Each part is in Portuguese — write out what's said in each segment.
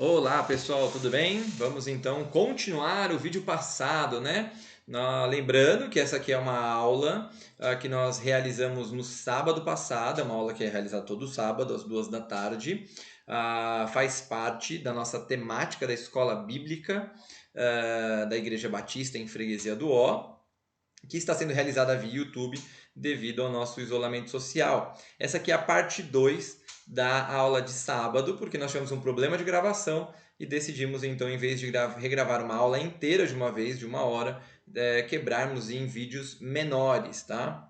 Olá pessoal, tudo bem? Vamos então continuar o vídeo passado, né? Lembrando que essa aqui é uma aula que nós realizamos no sábado passado, é uma aula que é realizada todo sábado, às 2 da tarde. Faz parte da nossa temática da escola bíblica da Igreja Batista em Freguesia do Ó, que está sendo realizada via YouTube devido ao nosso isolamento social. Essa aqui é a parte 2 da aula de sábado, porque nós tivemos um problema de gravação e decidimos então, em vez de regravar uma aula inteira de uma vez, de 1 hora, quebrarmos em vídeos menores, tá?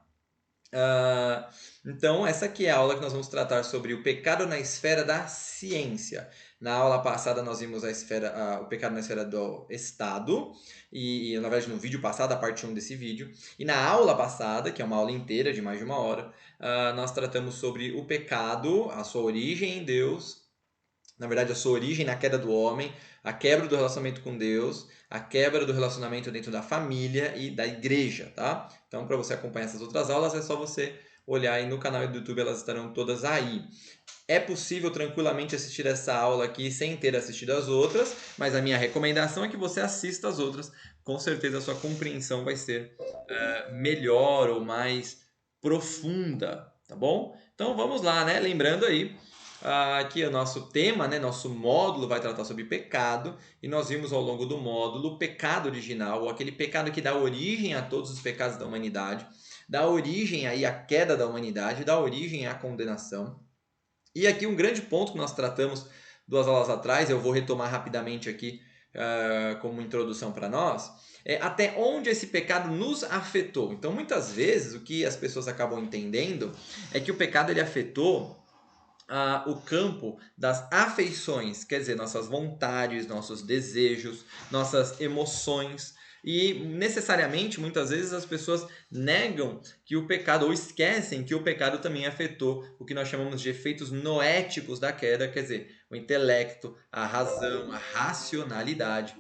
Então, essa aqui é a aula que nós vamos tratar sobre o pecado na esfera da ciência. Na aula passada, nós vimos o pecado na esfera do Estado, na verdade, no vídeo passado, a parte 1 desse vídeo. E na aula passada, que é uma aula inteira de mais de 1 hora, nós tratamos sobre o pecado, a sua origem em Deus, na verdade, a sua origem na queda do homem, a quebra do relacionamento com Deus, a quebra do relacionamento dentro da família e da igreja, tá? Então, para você acompanhar essas outras aulas, é só você olhar aí no canal do YouTube, elas estarão todas aí. É possível tranquilamente assistir essa aula aqui sem ter assistido as outras, mas a minha recomendação é que você assista as outras. Com certeza a sua compreensão vai ser melhor ou mais profunda, tá bom? Então vamos lá, né? Lembrando aí que o nosso tema, né, nosso módulo vai tratar sobre pecado, e nós vimos ao longo do módulo o pecado original, ou aquele pecado que dá origem a todos os pecados da humanidade, dá origem aí à queda da humanidade, dá origem à condenação. E aqui um grande ponto que nós tratamos 2 aulas atrás, eu vou retomar rapidamente aqui como introdução para nós, é até onde esse pecado nos afetou. Então, muitas vezes, o que as pessoas acabam entendendo é que o pecado ele afetou o campo das afeições, quer dizer, nossas vontades, nossos desejos, nossas emoções. E necessariamente, muitas vezes, as pessoas negam que o pecado, ou esquecem que o pecado também afetou o que nós chamamos de efeitos noéticos da queda, quer dizer, o intelecto, a razão, a racionalidade.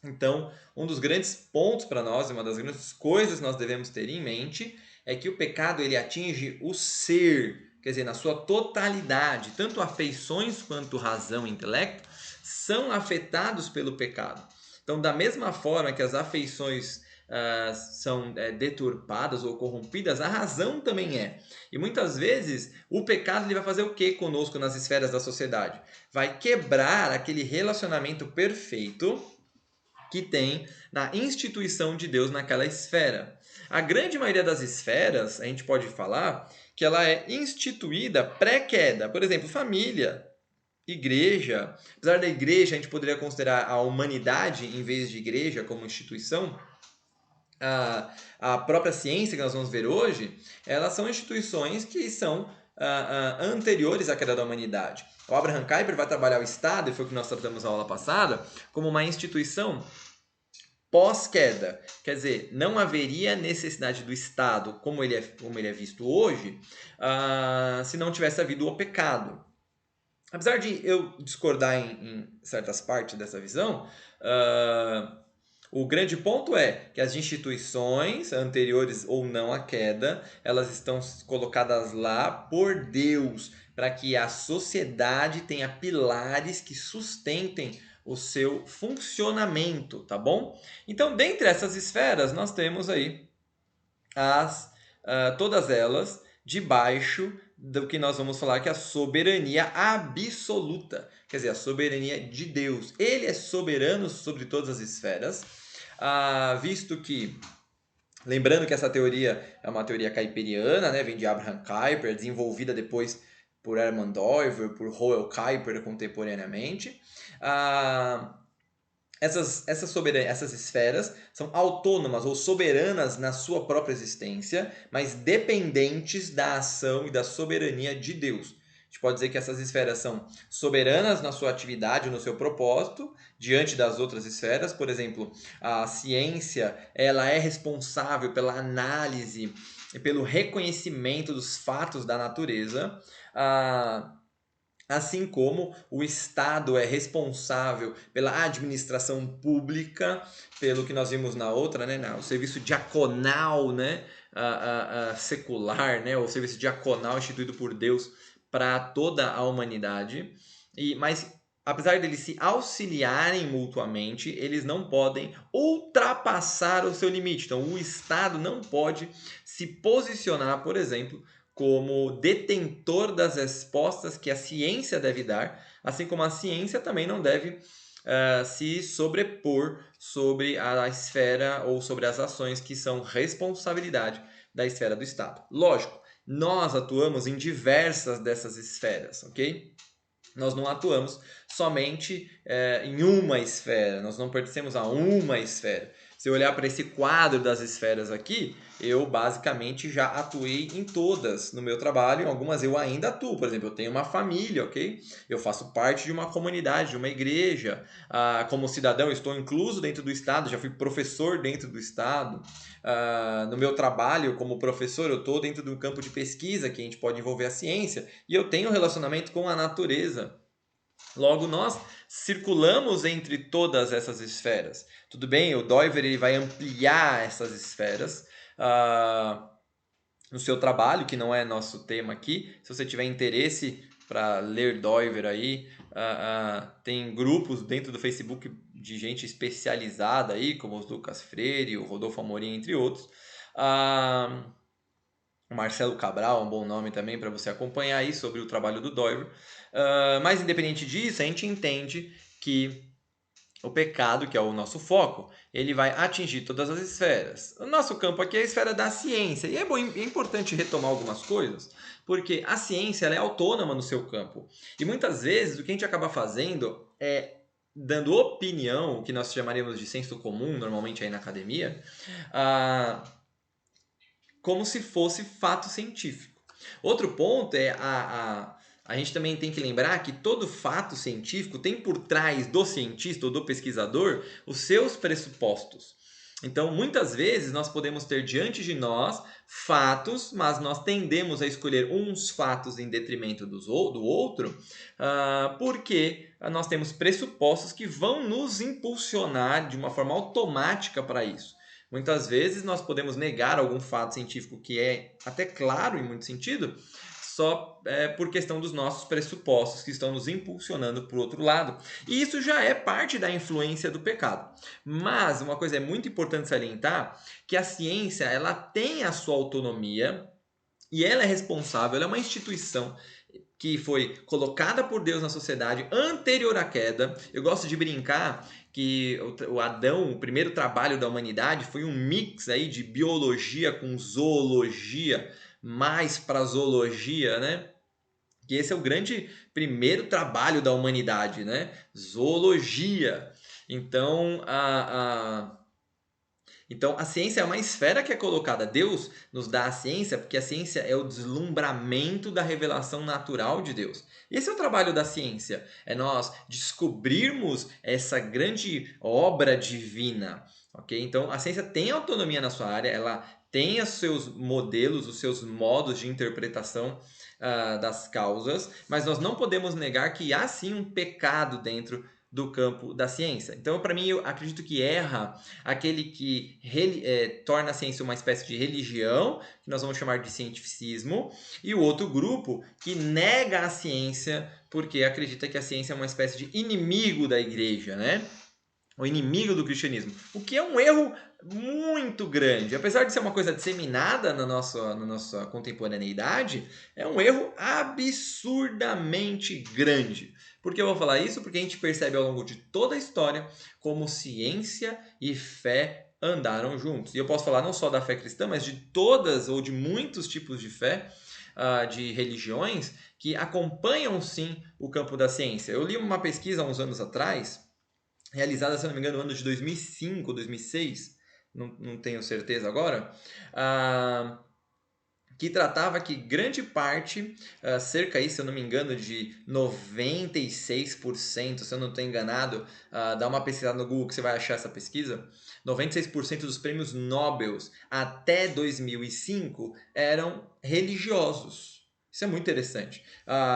Então, um dos grandes pontos para nós, uma das grandes coisas que nós devemos ter em mente, é que o pecado ele atinge o ser, quer dizer, na sua totalidade. Tanto afeições quanto razão e intelecto são afetados pelo pecado. Então, da mesma forma que as afeições são deturpadas ou corrompidas, a razão também é. E muitas vezes o pecado ele vai fazer o que conosco nas esferas da sociedade? Vai quebrar aquele relacionamento perfeito que tem na instituição de Deus naquela esfera. A grande maioria das esferas, a gente pode falar que ela é instituída pré-queda. Por exemplo, família, igreja. Apesar da igreja, a gente poderia considerar a humanidade em vez de igreja como instituição. A própria ciência que nós vamos ver hoje, elas são instituições que são anteriores à queda da humanidade. O Abraham Kuyper vai trabalhar o Estado, e foi o que nós tratamos na aula passada, como uma instituição pós-queda. Quer dizer, não haveria necessidade do Estado, como ele é visto hoje, se não tivesse havido o pecado. Apesar de eu discordar em certas partes dessa visão, o grande ponto é que as instituições anteriores ou não à queda, elas estão colocadas lá por Deus, para que a sociedade tenha pilares que sustentem o seu funcionamento, tá bom? Então, dentre essas esferas, nós temos aí todas elas debaixo do que nós vamos falar que é a soberania absoluta, quer dizer, a soberania de Deus. Ele é soberano sobre todas as esferas, visto que, lembrando que essa teoria é uma teoria kuyperiana, né, vem de Abraham Kuyper, desenvolvida depois por Hermann Doiver, por Roel Kuyper contemporaneamente. Essas esferas são autônomas ou soberanas na sua própria existência, mas dependentes da ação e da soberania de Deus. A gente pode dizer que essas esferas são soberanas na sua atividade, no seu propósito, diante das outras esferas. Por exemplo, a ciência ela é responsável pela análise e pelo reconhecimento dos fatos da natureza. Assim como o Estado é responsável pela administração pública, pelo que nós vimos na outra, né, o serviço diaconal, né, secular, né, o serviço diaconal instituído por Deus para toda a humanidade. Mas apesar deles se auxiliarem mutuamente, eles não podem ultrapassar o seu limite. Então, o Estado não pode se posicionar, por exemplo, como detentor das respostas que a ciência deve dar, assim como a ciência também não deve se sobrepor sobre a esfera ou sobre as ações que são responsabilidade da esfera do Estado. Lógico, nós atuamos em diversas dessas esferas, ok? Nós não atuamos somente em uma esfera, nós não pertencemos a uma esfera. Se eu olhar para esse quadro das esferas aqui, eu basicamente já atuei em todas no meu trabalho, em algumas eu ainda atuo. Por exemplo, eu tenho uma família, ok? Eu faço parte de uma comunidade, de uma igreja. Como cidadão, eu estou incluso dentro do Estado, já fui professor dentro do Estado. No meu trabalho como professor, eu estou dentro de um campo de pesquisa que a gente pode envolver a ciência e eu tenho um relacionamento com a natureza. Logo, nós circulamos entre todas essas esferas. Tudo bem, o Doiver ele vai ampliar essas esferas no seu trabalho, que não é nosso tema aqui. Se você tiver interesse para ler Doiver aí, tem grupos dentro do Facebook de gente especializada aí, como os Lucas Freire, o Rodolfo Amorim, entre outros. O Marcelo Cabral é um bom nome também para você acompanhar aí sobre o trabalho do Doiver. Mas independente disso, a gente entende que o pecado, que é o nosso foco, ele vai atingir todas as esferas. O nosso campo aqui é a esfera da ciência. E é importante retomar algumas coisas, porque a ciência ela é autônoma no seu campo. E muitas vezes o que a gente acaba fazendo é dando opinião, o que nós chamaríamos de senso comum, normalmente aí na academia, como se fosse fato científico. Outro ponto é a gente também tem que lembrar que todo fato científico tem por trás do cientista ou do pesquisador os seus pressupostos. Então, muitas vezes nós podemos ter diante de nós fatos, mas nós tendemos a escolher uns fatos em detrimento do outro, porque nós temos pressupostos que vão nos impulsionar de uma forma automática para isso. Muitas vezes nós podemos negar algum fato científico que é até claro em muito sentido, só por questão dos nossos pressupostos que estão nos impulsionando para o outro lado. E isso já é parte da influência do pecado. Mas uma coisa é muito importante salientar, que a ciência ela tem a sua autonomia e ela é responsável, ela é uma instituição que foi colocada por Deus na sociedade anterior à queda. Eu gosto de brincar que o Adão, o primeiro trabalho da humanidade, foi um mix aí de biologia com zoologia, mais para zoologia, né? Que esse é o grande primeiro trabalho da humanidade, né? Zoologia. Então, então, a ciência é uma esfera que é colocada. Deus nos dá a ciência porque a ciência é o deslumbramento da revelação natural de Deus. Esse é o trabalho da ciência. É nós descobrirmos essa grande obra divina. Ok? Então, a ciência tem autonomia na sua área, ela tem os seus modelos, os seus modos de interpretação das causas, mas nós não podemos negar que há sim um pecado dentro do campo da ciência. Então, para mim, eu acredito que erra aquele que torna a ciência uma espécie de religião, que nós vamos chamar de cientificismo, e o outro grupo que nega a ciência porque acredita que a ciência é uma espécie de inimigo da igreja, né? O inimigo do cristianismo. O que é um erro muito grande. Apesar de ser uma coisa disseminada na nossa contemporaneidade, é um erro absurdamente grande. Por que eu vou falar isso? Porque a gente percebe ao longo de toda a história como ciência e fé andaram juntos. E eu posso falar não só da fé cristã, mas de todas ou de muitos tipos de fé, de religiões, que acompanham sim o campo da ciência. Eu li uma pesquisa há uns anos atrás, realizada, se não me engano, no ano de 2005, 2006, não tenho certeza agora, que tratava que grande parte, cerca aí, se eu não me engano, de 96%, se eu não estou enganado, dá uma pesquisada no Google que você vai achar essa pesquisa, 96% dos prêmios Nobel até 2005 eram religiosos. Isso é muito interessante.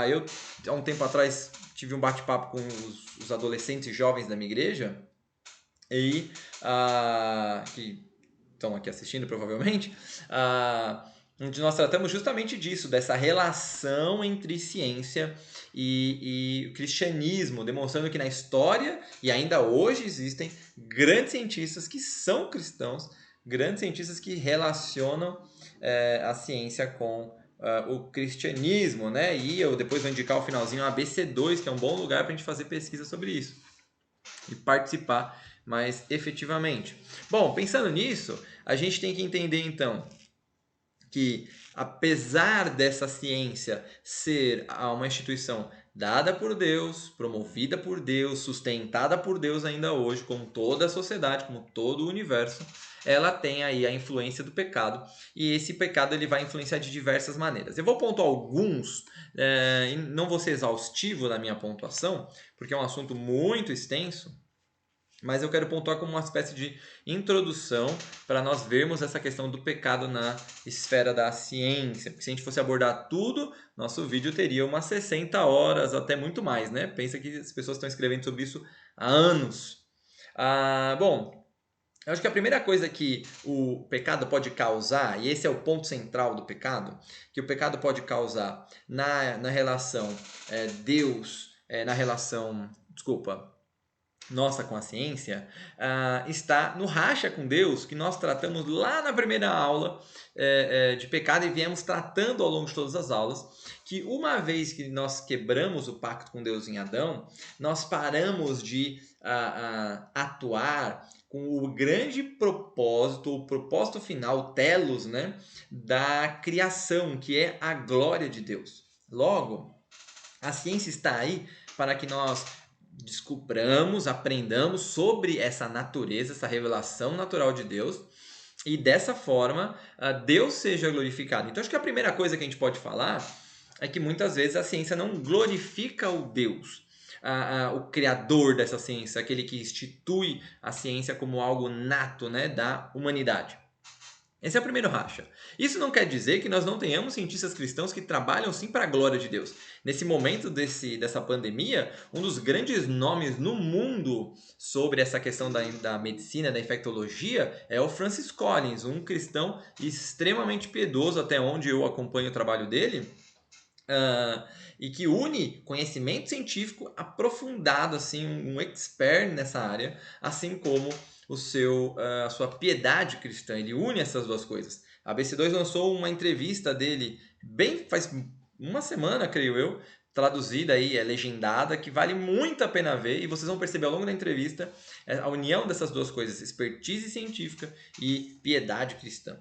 Eu, há um tempo atrás, tive um bate-papo com os adolescentes e jovens da minha igreja, e que estão aqui assistindo provavelmente, onde nós tratamos justamente disso, dessa relação entre ciência e o cristianismo, demonstrando que na história e ainda hoje existem grandes cientistas que são cristãos, grandes cientistas que relacionam a ciência com o cristianismo, né? E eu depois vou indicar o finalzinho, o ABC2, que é um bom lugar para a gente fazer pesquisa sobre isso e participar mais efetivamente. Bom, pensando nisso, a gente tem que entender então que, apesar dessa ciência ser uma instituição dada por Deus, promovida por Deus, sustentada por Deus ainda hoje, como toda a sociedade, como todo o universo, ela tem aí a influência do pecado, e esse pecado ele vai influenciar de diversas maneiras. Eu vou pontuar alguns, não vou ser exaustivo na minha pontuação, porque é um assunto muito extenso, mas eu quero pontuar como uma espécie de introdução para nós vermos essa questão do pecado na esfera da ciência. Porque se a gente fosse abordar tudo, nosso vídeo teria umas 60 horas, até muito mais, né? Pensa que as pessoas estão escrevendo sobre isso há anos. Bom, eu acho que a primeira coisa que o pecado pode causar, e esse é o ponto central do pecado, que o pecado pode causar na relação Deus, na relação, desculpa, nossa com a ciência, está no racha com Deus, que nós tratamos lá na primeira aula de pecado e viemos tratando ao longo de todas as aulas, que uma vez que nós quebramos o pacto com Deus em Adão, nós paramos de atuar com o grande propósito, o propósito final, o telos, né, da criação, que é a glória de Deus. Logo, a ciência está aí para que nós descubramos, aprendamos sobre essa natureza, essa revelação natural de Deus, e dessa forma Deus seja glorificado. Então acho que a primeira coisa que a gente pode falar é que muitas vezes a ciência não glorifica o Deus, o criador dessa ciência, aquele que institui a ciência como algo nato, né, da humanidade. Esse é o primeiro racha. Isso não quer dizer que nós não tenhamos cientistas cristãos que trabalham sim para a glória de Deus. Nesse momento dessa pandemia, um dos grandes nomes no mundo sobre essa questão da medicina, da infectologia, é o Francis Collins, um cristão extremamente piedoso, até onde eu acompanho o trabalho dele, e que une conhecimento científico aprofundado, assim, um expert nessa área, assim como a sua piedade cristã. Ele une essas duas coisas. A BC2 lançou uma entrevista dele faz uma semana, creio eu, traduzida aí, legendada, que vale muito a pena ver, e vocês vão perceber ao longo da entrevista a união dessas duas coisas, expertise científica e piedade cristã.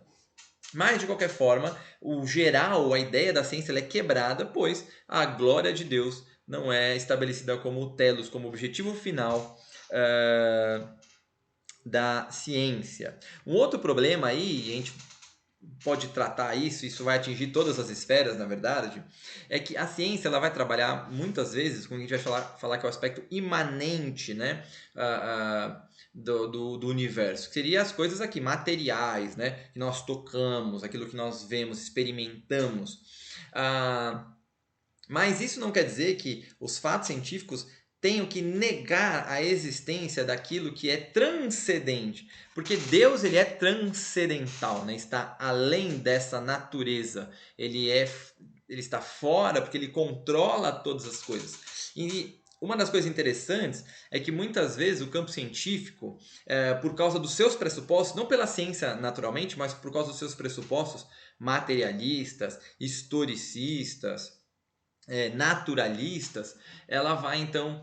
Mas, de qualquer forma, o geral, a ideia da ciência é quebrada, pois a glória de Deus não é estabelecida como telos, como objetivo final da ciência. Um outro problema aí, a gente pode tratar isso vai atingir todas as esferas, na verdade, é que a ciência ela vai trabalhar muitas vezes, como a gente vai falar que é o aspecto imanente, né, do universo, que seria as coisas aqui, materiais, né, que nós tocamos, aquilo que nós vemos, experimentamos. Mas isso não quer dizer que os fatos científicos tenham que negar a existência daquilo que é transcendente, porque Deus ele é transcendental, né? Está além dessa natureza, ele está fora porque ele controla todas as coisas. E uma das coisas interessantes é que muitas vezes o campo científico, por causa dos seus pressupostos, não pela ciência naturalmente, mas por causa dos seus pressupostos materialistas, historicistas, naturalistas, ela vai então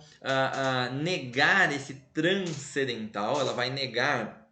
negar esse transcendental, ela vai negar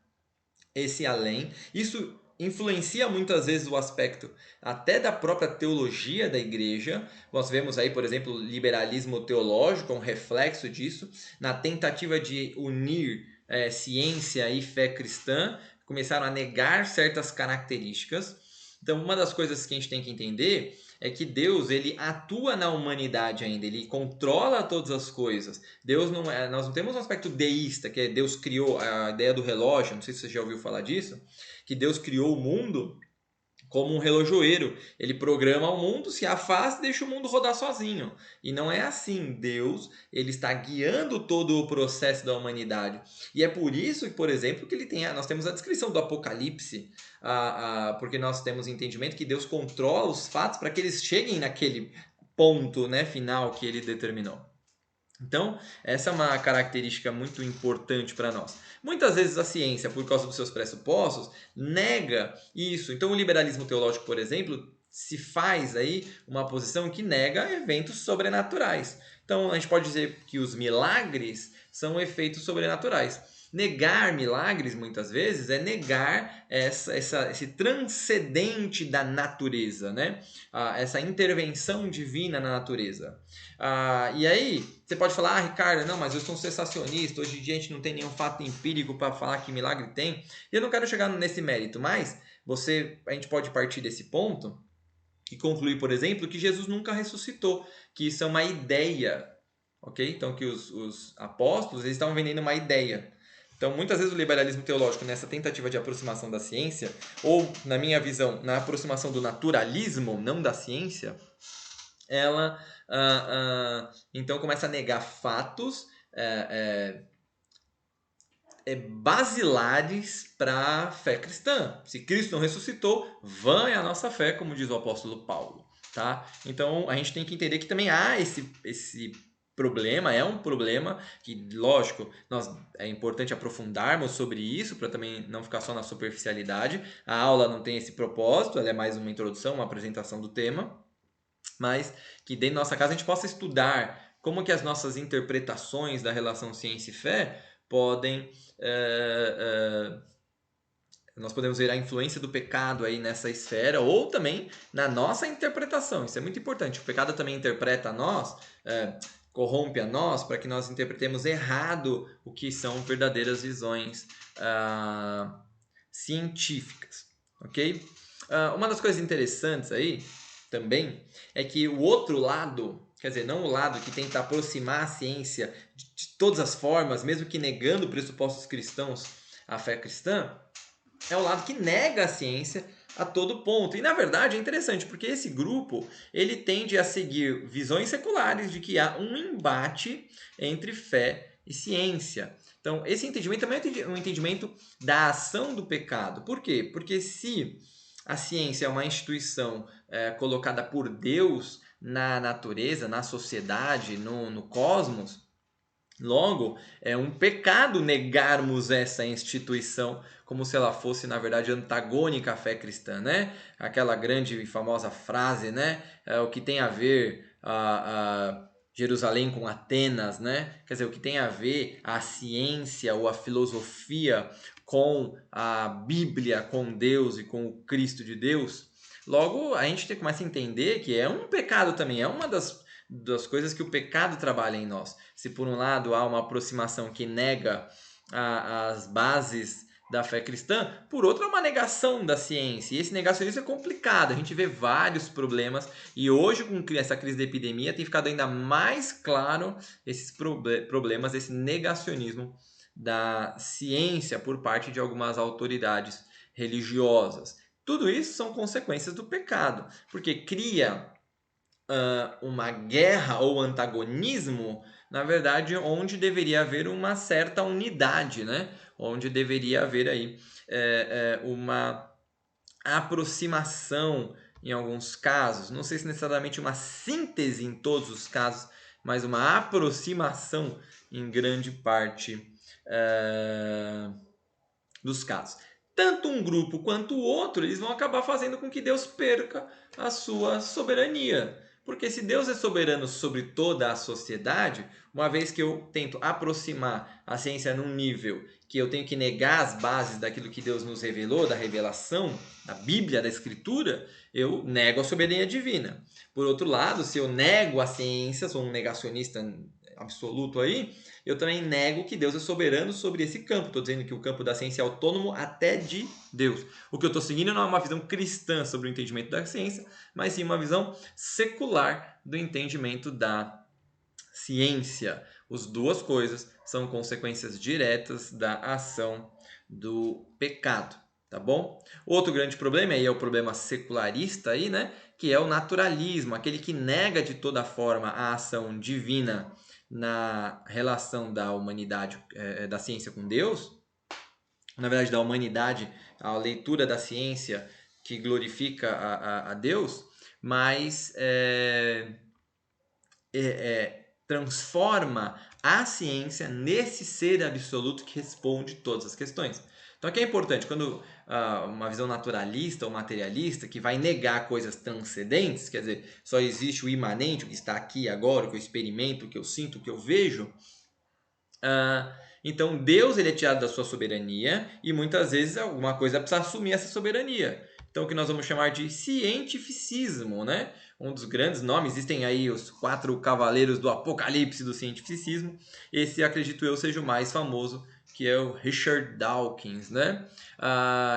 esse além. Isso influencia muitas vezes o aspecto até da própria teologia da igreja. Nós vemos aí, por exemplo, o liberalismo teológico, um reflexo disso, na tentativa de unir ciência e fé cristã, começaram a negar certas características. Então, uma das coisas que a gente tem que entender é que Deus ele atua na humanidade ainda, ele controla todas as coisas. Deus não é, nós não temos um aspecto deísta, que é Deus criou a ideia do relógio, não sei se você já ouviu falar disso, que Deus criou o mundo como um relojoeiro. Ele programa o mundo, se afasta e deixa o mundo rodar sozinho. E não é assim. Deus, ele está guiando todo o processo da humanidade. E é por isso que, por exemplo, que nós temos a descrição do Apocalipse, porque nós temos entendimento que Deus controla os fatos para que eles cheguem naquele ponto, né, final que ele determinou. Então, essa é uma característica muito importante para nós. Muitas vezes a ciência, por causa dos seus pressupostos, nega isso. Então, o liberalismo teológico, por exemplo, se faz aí uma posição que nega eventos sobrenaturais. Então, a gente pode dizer que os milagres são efeitos sobrenaturais. Negar milagres, muitas vezes, é negar esse transcendente da natureza, né? Essa intervenção divina na natureza. E aí, você pode falar, Ricardo, não, mas eu sou um sensacionista, hoje em dia a gente não tem nenhum fato empírico para falar que milagre tem. E eu não quero chegar nesse mérito, mas a gente pode partir desse ponto e concluir, por exemplo, que Jesus nunca ressuscitou, que isso é uma ideia, ok? Então, que os apóstolos eles estavam vendendo uma ideia. Então, muitas vezes o liberalismo teológico, nessa tentativa de aproximação da ciência, ou, na minha visão, na aproximação do naturalismo, não da ciência, ela então começa a negar fatos basilares para a fé cristã. Se Cristo não ressuscitou, vã é a nossa fé, como diz o apóstolo Paulo. Tá? Então a gente tem que entender que também há esse problema, é um problema que, lógico, é importante aprofundarmos sobre isso para também não ficar só na superficialidade. A aula não tem esse propósito, ela é mais uma introdução, uma apresentação do tema, mas que dentro da nossa casa a gente possa estudar como que as nossas interpretações da relação ciência e fé podem nós podemos ver a influência do pecado aí nessa esfera ou também na nossa interpretação. Isso é muito importante. O pecado também interpreta a nós, corrompe a nós para que nós interpretemos errado o que são verdadeiras visões científicas, ok? Uma das coisas interessantes aí também é que o outro lado, quer dizer, não o lado que tenta aproximar a ciência de todas as formas, mesmo que negando pressupostos cristãos à fé cristã, é o lado que nega a ciência a todo ponto. E na verdade é interessante, porque esse grupo ele tende a seguir visões seculares de que há um embate entre fé e ciência. Então, esse entendimento também é um entendimento da ação do pecado. Por quê? Porque se a ciência é uma instituição colocada por Deus na natureza, na sociedade, no cosmos, logo, é um pecado negarmos essa instituição como se ela fosse, na verdade, antagônica à fé cristã, né? Aquela grande e famosa frase, né? O que tem a ver a Jerusalém com Atenas, né? Quer dizer, o que tem a ver a ciência ou a filosofia com a Bíblia, com Deus e com o Cristo de Deus. Logo, a gente começa a entender que é um pecado também, é uma das coisas que o pecado trabalha em nós. Se por um lado há uma aproximação que nega as bases da fé cristã, por outro é uma negação da ciência. E esse negacionismo é complicado, a gente vê vários problemas e hoje com essa crise da epidemia tem ficado ainda mais claro esses problemas, esse negacionismo da ciência por parte de algumas autoridades religiosas. Tudo isso são consequências do pecado, porque cria uma guerra ou antagonismo, na verdade, onde deveria haver uma certa unidade, né? Onde deveria haver aí uma aproximação em alguns casos, não sei se necessariamente uma síntese em todos os casos, mas uma aproximação em grande parte dos casos. Tanto um grupo quanto o outro, eles vão acabar fazendo com que Deus perca a sua soberania. Porque se Deus é soberano sobre toda a sociedade, uma vez que eu tento aproximar a ciência num nível que eu tenho que negar as bases daquilo que Deus nos revelou, da revelação, da Bíblia, da Escritura, eu nego a soberania divina. Por outro lado, se eu nego a ciência, sou um negacionista absoluto aí, eu também nego que Deus é soberano sobre esse campo. Estou dizendo que o campo da ciência é autônomo até de Deus. O que eu estou seguindo não é uma visão cristã sobre o entendimento da ciência, mas sim uma visão secular do entendimento da ciência. As duas coisas são consequências diretas da ação do pecado. tá bom? Outro grande problema, aí é o problema secularista aí, né? Que é o naturalismo, aquele que nega de toda forma a ação divina na relação da humanidade, da ciência com Deus, na verdade da humanidade, a leitura da ciência que glorifica a Deus, mas transforma a ciência nesse ser absoluto que responde todas as questões. Então, aqui é importante, quando uma visão naturalista ou materialista, que vai negar coisas transcendentes, quer dizer, só existe o imanente, o que está aqui agora, o que eu experimento, o que eu sinto, o que eu vejo, então Deus ele é tirado da sua soberania e muitas vezes alguma coisa precisa assumir essa soberania. Então, o que nós vamos chamar de cientificismo, né? Um dos grandes nomes, existem aí os 4 cavaleiros do apocalipse do cientificismo. Esse, acredito eu, seja o mais famoso, que é o Richard Dawkins, né?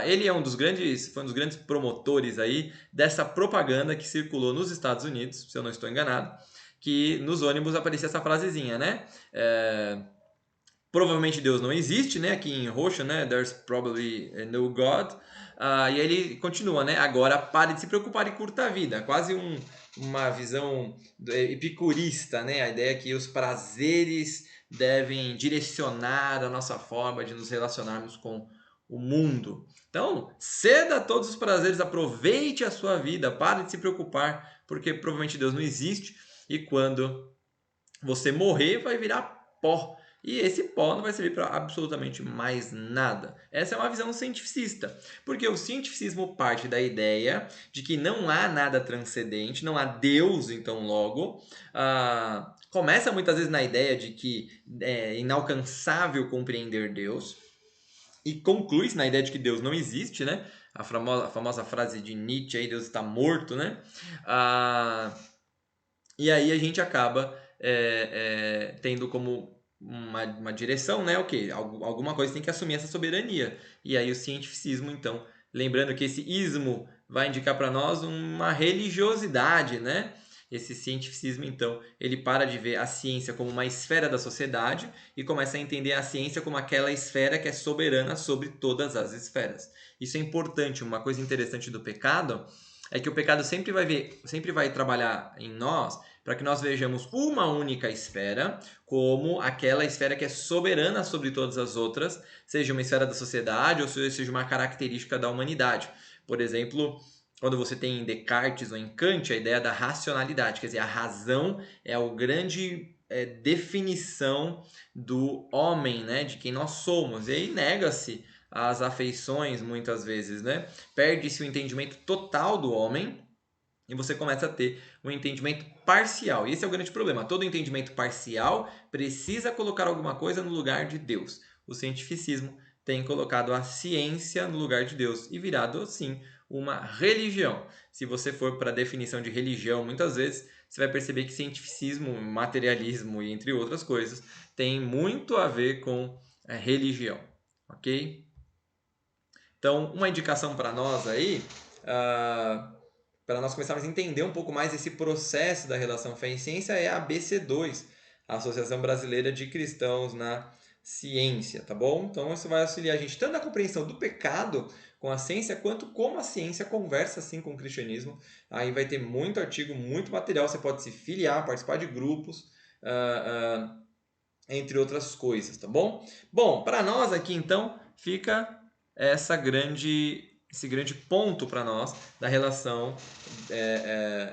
Ele é foi um dos grandes promotores aí dessa propaganda que circulou nos Estados Unidos, se eu não estou enganado, que nos ônibus aparecia essa frasezinha, né? Provavelmente Deus não existe, né? Aqui em roxo, né? There's probably no God. E aí ele continua, né? Agora pare de se preocupar e curta a vida. Quase uma visão epicurista, né? A ideia é que os prazeres devem direcionar a nossa forma de nos relacionarmos com o mundo. Então, ceda todos os prazeres, aproveite a sua vida, pare de se preocupar, porque provavelmente Deus não existe e quando você morrer vai virar pó. E esse pó não vai servir para absolutamente mais nada. Essa é uma visão cientificista, porque o cientificismo parte da ideia de que não há nada transcendente, não há Deus, então logo. Começa muitas vezes na ideia de que é inalcançável compreender Deus, e conclui na ideia de que Deus não existe, né? A famosa frase de Nietzsche aí, Deus está morto, né? E aí a gente acaba tendo como uma direção, né? O quê? Alguma coisa tem que assumir essa soberania. E aí o cientificismo, então, lembrando que esse ismo vai indicar para nós uma religiosidade, né? Esse cientificismo, então, ele para de ver a ciência como uma esfera da sociedade e começa a entender a ciência como aquela esfera que é soberana sobre todas as esferas. Isso é importante. Uma coisa interessante do pecado é que o pecado sempre vai trabalhar em nós para que nós vejamos uma única esfera como aquela esfera que é soberana sobre todas as outras, seja uma esfera da sociedade ou seja uma característica da humanidade. Por exemplo, quando você tem em Descartes ou em Kant a ideia da racionalidade, quer dizer, a razão é a grande definição do homem, né, de quem nós somos. E aí nega-se as afeições muitas vezes, né? Perde-se o entendimento total do homem e você começa a ter um entendimento parcial. E esse é o grande problema. Todo entendimento parcial precisa colocar alguma coisa no lugar de Deus. O cientificismo tem colocado a ciência no lugar de Deus e virado, sim, uma religião. Se você for para a definição de religião, muitas vezes, você vai perceber que cientificismo, materialismo e entre outras coisas, tem muito a ver com religião, ok? Então, uma indicação para nós aí, para nós começarmos a entender um pouco mais esse processo da relação fé e ciência, é a ABC2, a Associação Brasileira de Cristãos na Ciência, tá bom? Então, isso vai auxiliar a gente tanto na compreensão do pecado com a ciência, quanto como a ciência conversa assim com o cristianismo. Aí vai ter muito artigo, muito material, você pode se filiar, participar de grupos, entre outras coisas, tá bom? Bom, para nós aqui então fica esse grande ponto para nós da relação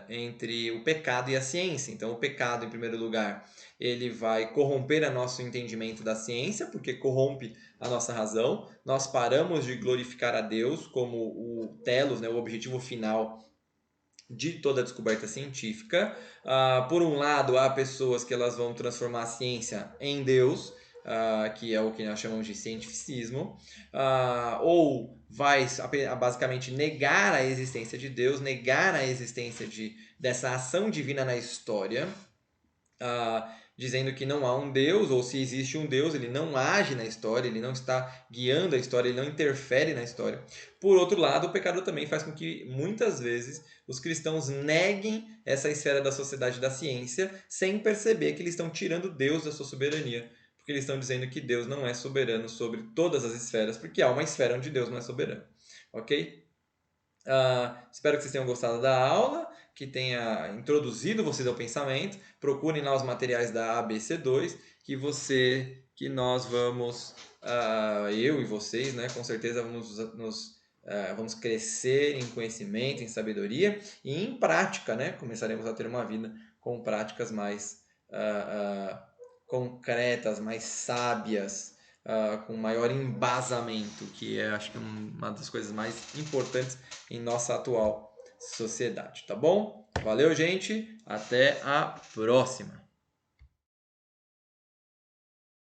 entre o pecado e a ciência. Então, o pecado, em primeiro lugar, ele vai corromper o nosso entendimento da ciência, porque corrompe a nossa razão. Nós paramos de glorificar a Deus como o telos, né, o objetivo final de toda a descoberta científica. Por um lado, há pessoas que elas vão transformar a ciência em Deus, que é o que nós chamamos de cientificismo, ou vai basicamente negar a existência de Deus, negar a existência dessa ação divina na história, dizendo que não há um Deus, ou se existe um Deus, ele não age na história, ele não está guiando a história, ele não interfere na história. Por outro lado, o pecado também faz com que, muitas vezes, os cristãos neguem essa esfera da sociedade da ciência, sem perceber que eles estão tirando Deus da sua soberania, porque eles estão dizendo que Deus não é soberano sobre todas as esferas, porque há uma esfera onde Deus não é soberano. ok? Espero que vocês tenham gostado da aula, que tenha introduzido vocês ao pensamento. Procurem lá os materiais da ABC2, que nós vamos, eu e vocês, né, com certeza vamos crescer em conhecimento, em sabedoria e em prática, né? Começaremos a ter uma vida com práticas mais concretas, mais sábias, com maior embasamento, que é, acho que, uma das coisas mais importantes em nossa atual sociedade, tá bom? Valeu, gente. Até a próxima.